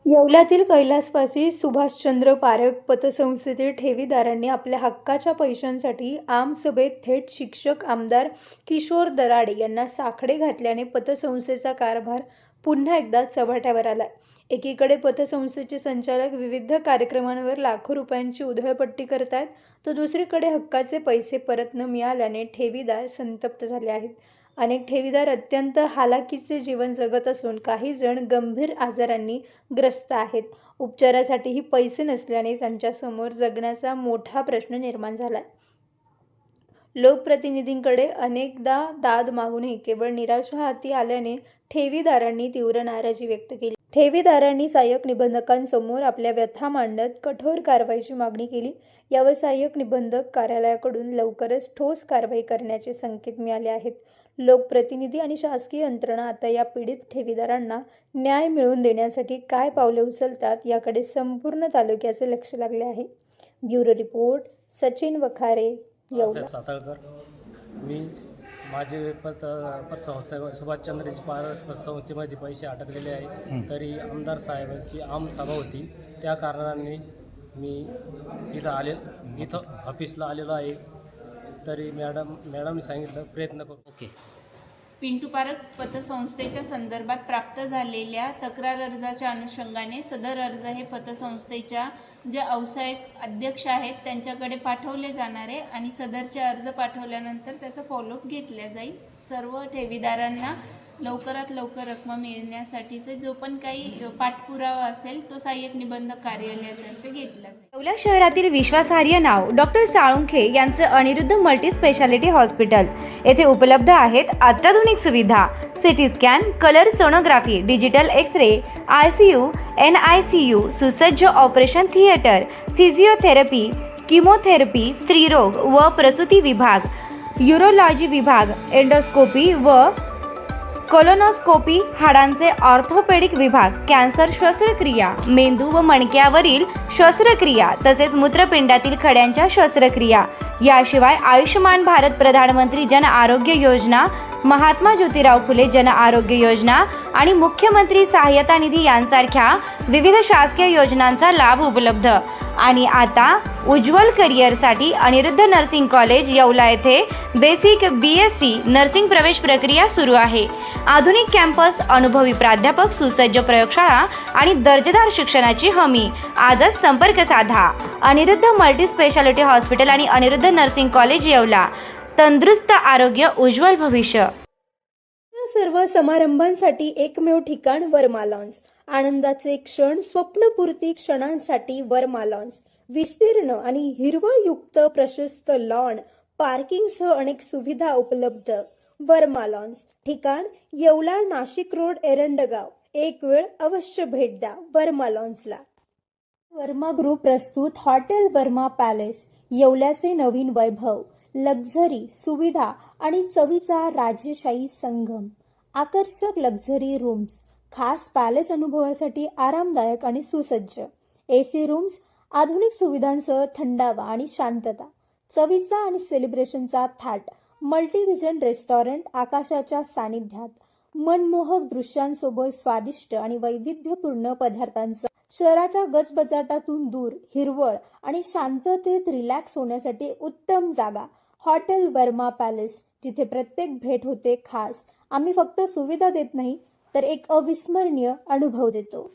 येवल्यातील कैलासवासी सुभाषचंद्र पारख पतसंस्थेतील ठेवीदारांनी आपल्या हक्काच्या पैशांसाठी आमसभेत थेट शिक्षक आमदार किशोर दराडे यांना साकडे घातल्याने पतसंस्थेचा कारभार पुन्हा एकदा चव्हाट्यावर आलाय. एकीकडे पतसंस्थेचे संचालक विविध कार्यक्रमांवर लाखो रुपयांची उधळपट्टी करतायत, तर दुसरीकडे हक्काचे पैसे परत न मिळाल्याने ठेवीदार संतप्त झाले आहेत. अनेक ठेवीदार अत्यंत हालाकीचे जीवन जगत असून काही जण गंभीर आजारांनी ग्रस्त आहेत. उपचारासाठीही पैसे नसल्याने त्यांच्यासमोर जगण्याचा मोठा प्रश्न निर्माण झालाय. लोकप्रतिनिधींकडे अनेकदा दाद मागूनही केवळ निराशा हाती आल्याने ठेवीदारांनी तीव्र नाराजी व्यक्त केली. ठेवीदारांनी सहाय्यक निबंधकांसमोर आपल्या व्यथा मांडत कठोर कारवाईची मागणी केली. यावर सहाय्यक निबंधक कार्यालयाकडून लवकरच ठोस कारवाई करण्याचे संकेत मिळाले आहेत. लोकप्रतिनिधी आणि शासकीय यंत्रणा आता या पीडित ठेवीदारांना न्याय मिळवून देण्यासाठी काय पावले उचलतात याकडे संपूर्ण तालुक्याचे लक्ष लागले आहे. Bureau report, Sachin Wakhare, Yeola. साताळकर. मी माझे पतसंस्था सुभाषचंद्रजी पारख पतसंस्थेमध्ये पैसे अटकलेले आहे. तरी आमदार साहेबांची आमसभा होती, त्या कारणाने मी इथं ऑफिसला आलेलो आहे. तरी मॅडमने सांगितलं प्रयत्न करू. ओके. पिंटू पारख पतसंस्थेच्या संदर्भात प्राप्त झालेल्या तक्रार अर्जाच्या अनुषंगाने सदर अर्ज हे पतसंस्थेच्या जे व्यावसायिक अध्यक्ष आहेत त्यांच्याकडे पाठवले जाणार आहे आणि सदरचे अर्ज पाठवल्यानंतर त्याचा फॉलोअप घेतला जाईल. सर्व ठेवीदारांना लवकरात लवकर रक्कम मिळण्यासाठीचे जो पण काही पाठपुरावा असेल तो सहाय्यक निबंधक कार्यालयातर्फे घेतला जाईल. येवला शहरातील विश्वासार्ह नाव डॉक्टर साळुंखे यांचे अनिरुद्ध मल्टी स्पेशालिटी हॉस्पिटल येथे उपलब्ध आहेत अत्याधुनिक सुविधा, CT scan, colour sonography, digital x-ray, ICU, NICU, सुसज्ज ऑपरेशन थिएटर, फिजिओथेरपी, किमोथेरपी, स्त्रीरोग व प्रसूती विभाग, यूरोलॉजी विभाग, एंडोस्कोपी व कोलोनोस्कोपी, हाडांचे ऑर्थोपेडिक विभाग, कॅन्सर शस्त्रक्रिया, मेंदू व मणक्यावरील शस्त्रक्रिया तसेच मूत्रपिंडातील खड्यांच्या शस्त्रक्रिया. याशिवाय आयुष्यमान भारत प्रधानमंत्री जन आरोग्य योजना, महात्मा ज्योतिराव फुले जन आरोग्य योजना आणि मुख्यमंत्री सहाय्यता निधी यांसारख्या विविध शासकीय योजनांचा लाभ उपलब्ध. आणि आता उज्ज्वल करिअरसाठी अनिरुद्ध नर्सिंग कॉलेज येवला येथे बेसिक BSc नर्सिंग प्रवेश प्रक्रिया सुरू आहे. आधुनिक कॅम्पस, अनुभवी प्राध्यापक, सुसज्ज प्रयोगशाळा आणि दर्जेदार शिक्षणाची हमी. आजच संपर्क साधा. अनिरुद्ध मल्टी स्पेशालिटी हॉस्पिटल आणि अनिरुद्ध नर्सिंग कॉलेज येवला. तंदुरुस्त आरोग्य, उज्ज्वल भविष्य. सर्व समारंभांसाठी एकमेव ठिकाण वर्मा लॉन्स. आनंदाचे क्षण, स्वप्नपूर्ती क्षणांसाठी वर्मा लॉन्स. विस्तीर्ण आणि हिरवळयुक्त प्रशस्त लॉन, पार्किंगसह अनेक सुविधा उपलब्ध. वर्मा लॉन्स. ठिकाण येवला, नाशिक रोड, एरंडगाव. एक वेळ अवश्य भेट द्या वर्मा लॉन्सला. वर्मा ग्रुप प्रस्तुत हॉटेल वर्मा पॅलेस. येवल्याचे नवीन वैभव, लक्झरी, सुविधा आणि चवीचा राजेशाही संगम. आकर्षक लक्झरी रूम्स, खास पॅलेस अनुभवासाठी आरामदायक आणि सुसज्ज. AC रूम्स, आधुनिक सुविधांसह थंडावा आणि शांतता. चवीचा आणि सेलिब्रेशनचा थाट. मल्टीव्हिजन रेस्टॉरंट, आकाशाच्या सानिध्यात. मनमोहक दृश्यांसोबत स्वादिष्ट आणि वैविध्यपूर्ण पदार्थांचा. शहराच्या गजबजाटातून दूर, हिरवळ आणि शांततेत रिलॅक्स होण्यासाठी उत्तम जागा. हॉटेल वर्मा पॅलेस, जिथे प्रत्येक भेट होते खास. आम्ही फक्त सुविधा देत नाही तर एक अविस्मरणीय अनुभव देतो.